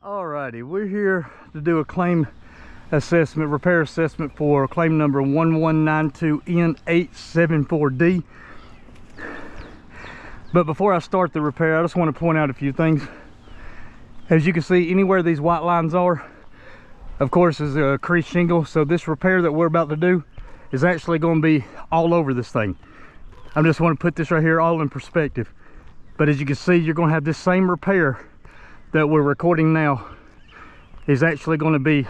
Alrighty, we're here to do a claim assessment, repair assessment for claim number 1192N874D. But before I start the repair, I just want to point out a few things. As you can see, anywhere these white lines are, of course, is a crease shingle. So this repair that we're about to do is actually going to be all over this thing. I just want to put this right here all in perspective. But as you can see, you're going to have this same repair that we're recording now is actually going to be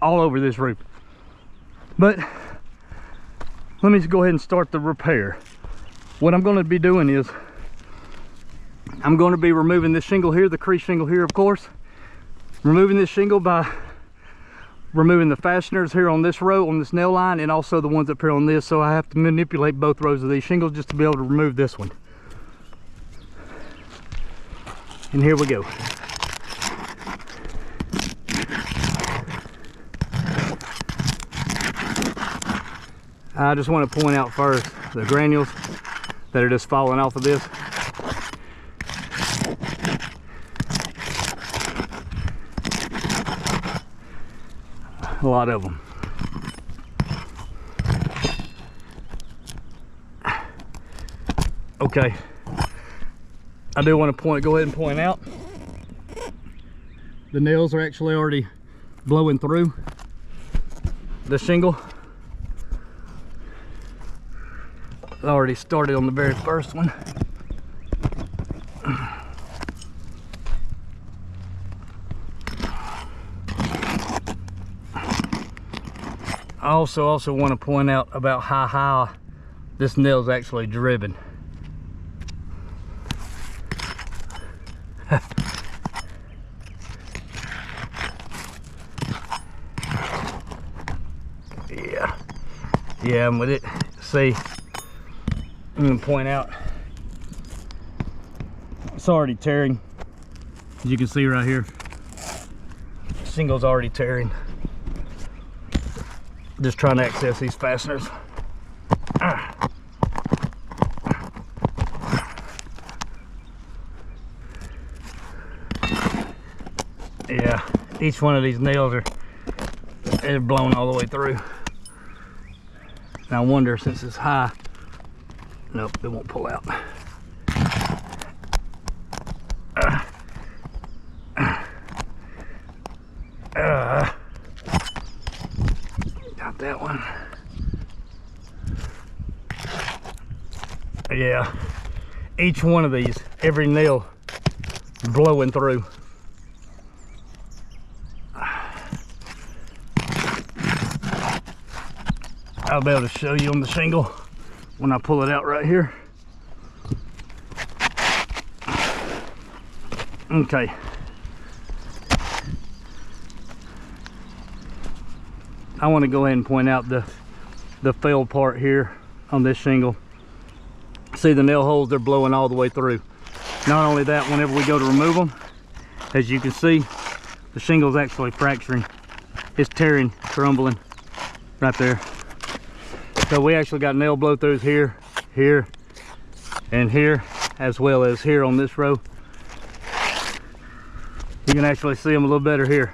all over this roof. But let me just go ahead and start the repair. What I'm going to be doing is I'm going to be removing this shingle here, the crease shingle here, of course. Removing this shingle by removing the fasteners here on this row, on this nail line, and also the ones up here on this. So I have to manipulate both rows of these shingles just to be able to remove this one. And here we go. I just want to point out first the granules that are just falling off of this. A lot of them. Okay. I do want to go ahead and point out the nails are actually already blowing through the shingle. I already started on the very first one. I also want to point out about how high this nail is actually driven. Yeah, I'm with it. See, I'm gonna point out it's already tearing. As you can see right here, the shingle's already tearing. Just trying to access these fasteners. Yeah, each one of these nails are blown all the way through. And I wonder, since it's high, nope, it won't pull out. Got that one. Yeah, each one of these, every nail blowing through. I'll be able to show you on the shingle when I pull it out right here. Okay. I want to go ahead and point out the failed part here on this shingle. See the nail holes, they're blowing all the way through. Not only that, whenever we go to remove them, as you can see, the shingle's actually fracturing. It's tearing, crumbling right there. So we actually got nail blow throughs here, here, and here, as well as here on this row. You can actually see them a little better here.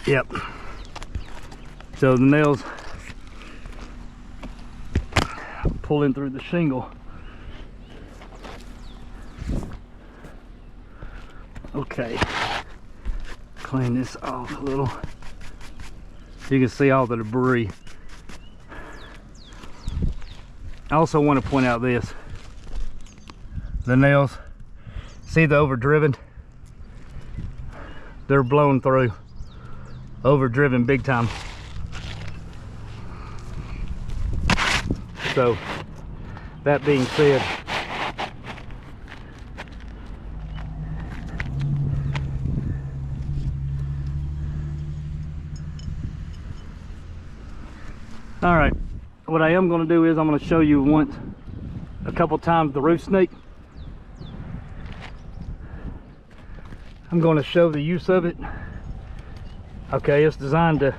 Yep. So the nails pulling through the shingle. Okay. Clean this off a little. You can see all the debris. I also want to point out this. The nails, see the overdriven? They're blown through. Overdriven big time. So, that being said, all right, what I am going to do is I'm going to show you a couple times the roof snake. I'm going to show the use of it. Okay, it's designed to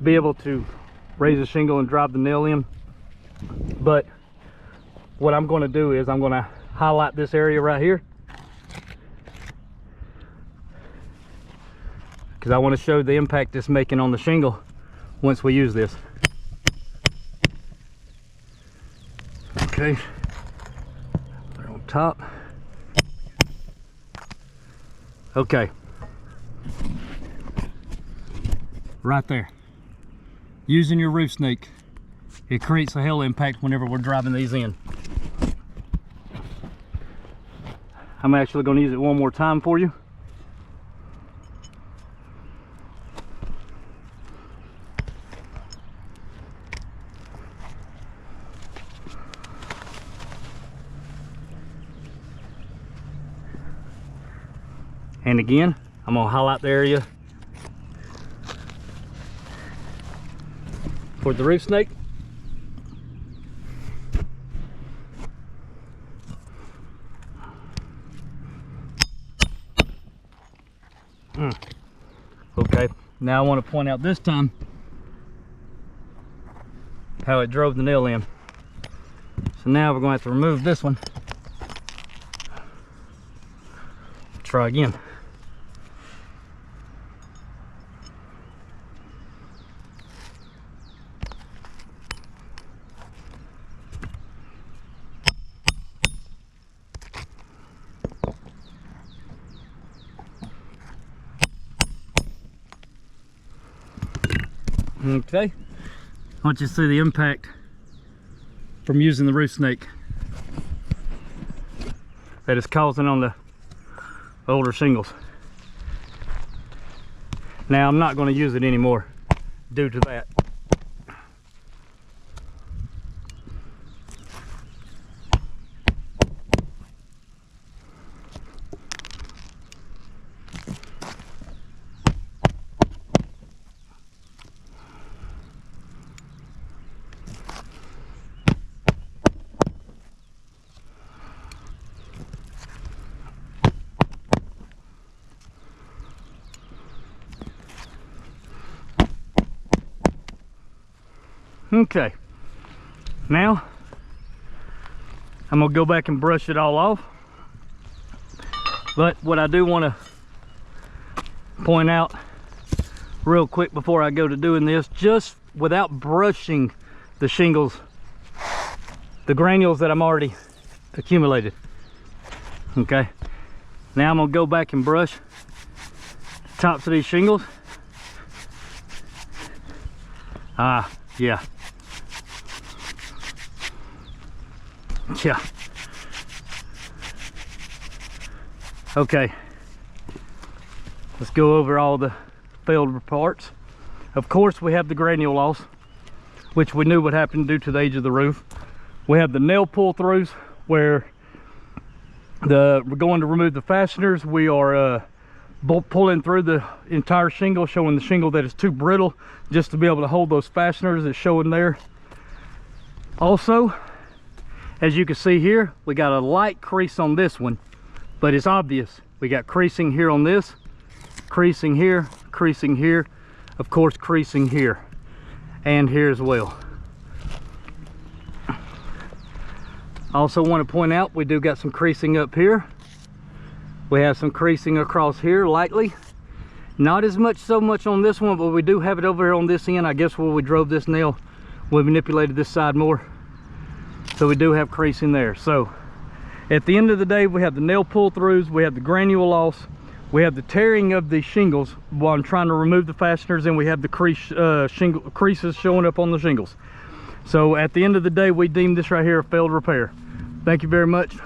be able to raise the shingle and drop the nail in, but what I'm going to do is I'm going to highlight this area right here, because I want to show the impact it's making on the shingle once we use this. Okay, they're on top. Okay, right there. Using your roof snake, it creates a hell impact whenever we're driving these in. I'm actually going to use it one more time for you. And again, I'm going to highlight the area for the roof snake. Okay, now I want to point out this time how it drove the nail in. So now we're going to have to remove this one. Try again. Okay, I want you to see the impact from using the roof snake that it's causing on the older shingles. Now I'm not going to use it anymore due to that. Okay, now I'm gonna go back and brush it all off. But what I do want to point out real quick before I go to doing this, just without brushing the shingles, the granules that I'm already accumulated. Okay, now I'm gonna go back and brush the tops of these shingles. Yeah. Yeah. Okay. Let's go over all the failed parts. Of course, we have the granule loss, which we knew would happen due to the age of the roof. We have the nail pull-throughs where we're going to remove the fasteners. We are pulling through the entire shingle, showing the shingle that is too brittle just to be able to hold those fasteners. It's showing there. Also, as you can see here, we got a light crease on this one, but it's obvious. We got creasing here on this, creasing here, of course creasing here, and here as well. Also want to point out, we do got some creasing up here. We have some creasing across here lightly. Not as much so much on this one, but we do have it over here on this end. I guess where we drove this nail, we manipulated this side more. So we do have creasing there. So at the end of the day, we have the nail pull-throughs, we have the granule loss, we have the tearing of the shingles while I'm trying to remove the fasteners, and we have the creases showing up on the shingles. So at the end of the day, we deem this right here a failed repair. Thank you very much.